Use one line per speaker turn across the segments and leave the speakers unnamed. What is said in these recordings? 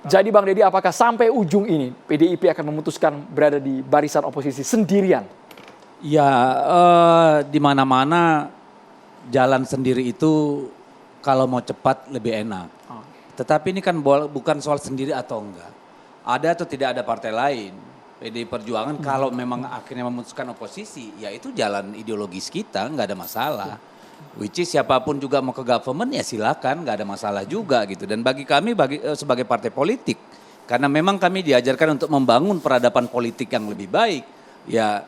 Jadi Bang Deddy, apakah sampai ujung ini PDIP akan memutuskan berada di barisan oposisi sendirian?
Ya, di mana-mana jalan sendiri itu kalau mau cepat lebih enak. Tetapi ini kan bukan soal sendiri atau enggak. Ada atau tidak ada partai lain. PDI Perjuangan kalau memang akhirnya memutuskan oposisi, ya itu jalan ideologis kita, nggak ada masalah. Which is siapapun juga mau ke government ya silakan, nggak ada masalah juga gitu. Dan bagi kami sebagai partai politik, karena memang kami diajarkan untuk membangun peradaban politik yang lebih baik, ya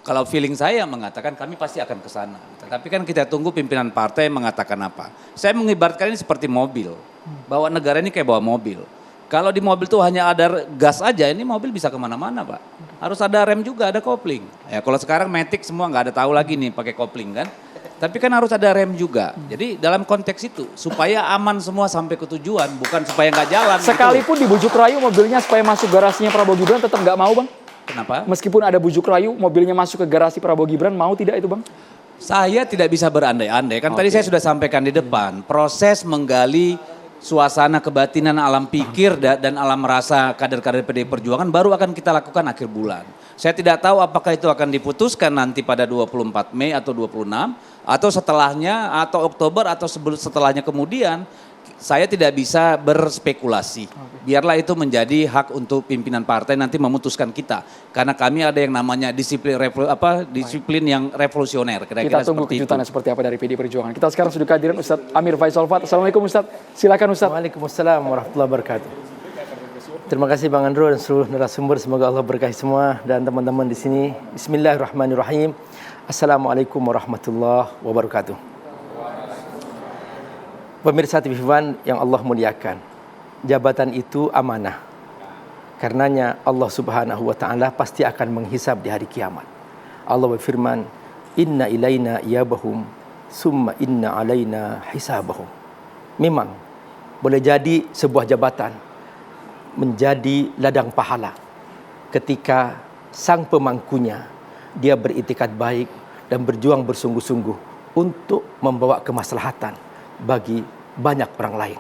kalau feeling saya mengatakan kami pasti akan ke sana. Tetapi kan kita tunggu pimpinan partai mengatakan apa. Saya mengibaratkan ini seperti mobil, bahwa negara ini kayak bawa mobil. Kalau di mobil tuh hanya ada gas aja, ini mobil bisa kemana-mana Pak. Harus ada rem juga, ada kopling. Ya kalau sekarang Matic semua nggak ada tahu lagi nih pakai kopling kan. Tapi kan harus ada rem juga. Jadi dalam konteks itu supaya aman semua sampai ke tujuan, bukan supaya nggak jalan.
Sekalipun
gitu.
dibujuk rayu mobilnya supaya masuk garasinya Prabowo Gibran tetap nggak mau Bang?
Kenapa?
Meskipun ada bujuk rayu mobilnya masuk ke garasi Prabowo Gibran, mau tidak itu Bang?
Saya tidak bisa berandai-andai. Kan tadi saya sudah sampaikan di depan, proses menggali suasana kebatinan alam pikir dan alam rasa kader-kader PDI Perjuangan baru akan kita lakukan akhir bulan. Saya tidak tahu apakah itu akan diputuskan nanti pada 24 Mei atau 26 atau setelahnya atau Oktober atau setelahnya kemudian. Saya tidak bisa berspekulasi. Biarlah itu menjadi hak untuk pimpinan partai nanti memutuskan kita. Karena kami ada yang namanya disiplin yang revolusioner.
Kita tunggu kejutannya seperti apa dari PDI Perjuangan. Kita sekarang sudah kehadiran Ustadz Amir Faisal Fat. Assalamualaikum Ustadz. Silakan Ustadz.
Waalaikumsalam warahmatullahi wabarakatuh. Terima kasih Bang Andro dan seluruh narasumber. Semoga Allah berkahi semua dan teman-teman di sini. Bismillahirrahmanirrahim. Assalamualaikum warahmatullahi wabarakatuh. Pemirsa TV One yang Allah muliakan, jabatan itu amanah. Karenanya Allah Subhanahu wa taala pasti akan menghisab di hari kiamat. Allah berfirman, "Inna ilaina iyabahum, summa inna alaina hisabahum." Memang boleh jadi sebuah jabatan menjadi ladang pahala ketika sang pemangkunya dia beritikad baik dan berjuang bersungguh-sungguh untuk membawa kemaslahatan bagi banyak orang lain.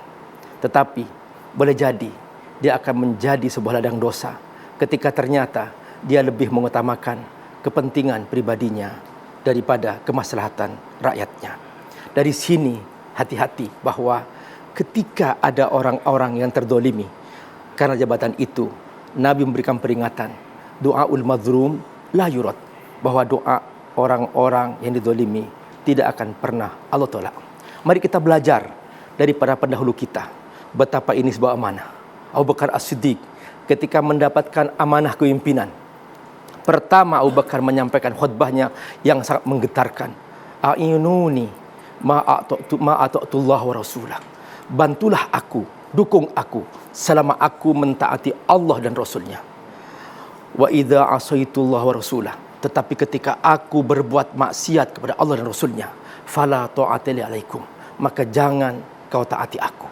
Tetapi boleh jadi dia akan menjadi sebuah ladang dosa ketika ternyata dia lebih mengutamakan kepentingan pribadinya daripada kemaslahatan rakyatnya. Dari sini hati-hati bahwa ketika ada orang-orang yang terdolimi karena jabatan itu, Nabi memberikan peringatan, doaul mazlum la yurad, bahwa doa orang-orang yang didolimi tidak akan pernah Allah tolak. Mari kita belajar dari para pendahulu kita betapa ini sebuah amanah. Abu Bakar As-Siddiq ketika mendapatkan amanah kepemimpinan, pertama Abu Bakar menyampaikan khutbahnya yang sangat menggetarkan. A'inuni ma'ata'tullah wa rasulah. Bantulah aku, dukung aku selama aku mentaati Allah dan Rasulnya. Wa idza asaitullah wa rasulah. Tetapi ketika aku berbuat maksiat kepada Allah dan Rasulnya, fala ta'ata li alaikum. Maka jangan kau taati aku.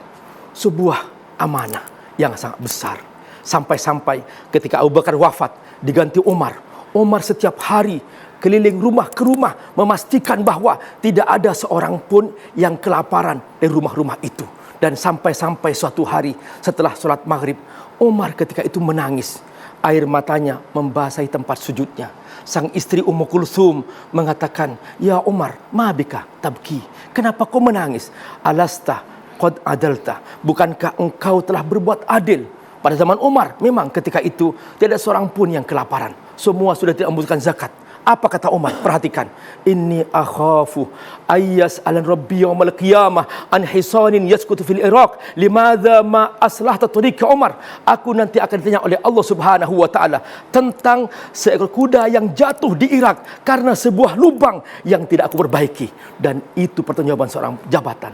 Sebuah amanah yang sangat besar. Sampai-sampai ketika Abu Bakar wafat diganti Umar. Umar setiap hari keliling rumah ke rumah memastikan bahwa tidak ada seorang pun yang kelaparan di rumah-rumah itu. Dan sampai-sampai suatu hari setelah sholat maghrib, Umar ketika itu menangis. Air matanya membasahi tempat sujudnya. Sang istri Ummu Kulsum mengatakan, "Ya Umar, ma bika tabki? Kenapa kau menangis? Alasta qad adalta? Bukankah engkau telah berbuat adil?" Pada zaman Umar, memang ketika itu tidak ada seorang pun yang kelaparan. Semua sudah tidak membutuhkan zakat. Apa kata Umar? Perhatikan. Inni akhafu ayyas alan rabbi yawmal qiyamah an hisanin yaskutu fil Iraq. Limadha ma aslahta tariqa Umar? Aku nanti akan ditanya oleh Allah Subhanahu wa taala tentang seekor kuda yang jatuh di Irak karena sebuah lubang yang tidak aku perbaiki. Dan itu pertanggungjawaban seorang jabatan,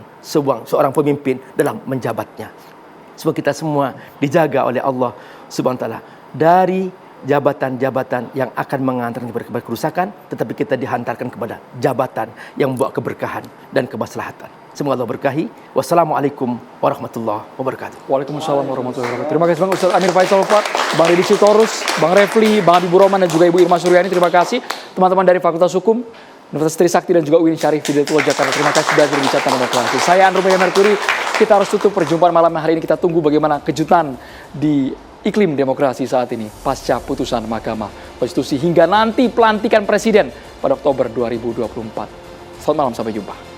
seorang pemimpin dalam menjabatnya. Semua kita semua dijaga oleh Allah Subhanahu wa taala dari jabatan-jabatan yang akan mengantarkan kepada kerusakan, tetapi kita dihantarkan kepada jabatan yang membawa keberkahan dan kemaslahatan. Semoga Allah berkahi. Wassalamualaikum warahmatullahi wabarakatuh.
Waalaikumsalam warahmatullahi wabarakatuh. Terima kasih Bang Ustadz Amir Faisal Fat, Bang Deddy Sitorus, Bang Refli, Bang Habibur Rahman dan juga Ibu Irma Suryani. Terima kasih teman-teman dari Fakultas Hukum Universitas Trisakti dan juga UIN Syarif Hidayatullah Jakarta. Terima kasih sudah berbicara dengan Saya Andrew Mercury. Kita harus tutup perjumpaan malam hari ini. Kita tunggu bagaimana kejutan di iklim demokrasi saat ini pasca putusan Mahkamah Konstitusi hingga nanti pelantikan presiden pada Oktober 2024. Selamat malam, sampai jumpa.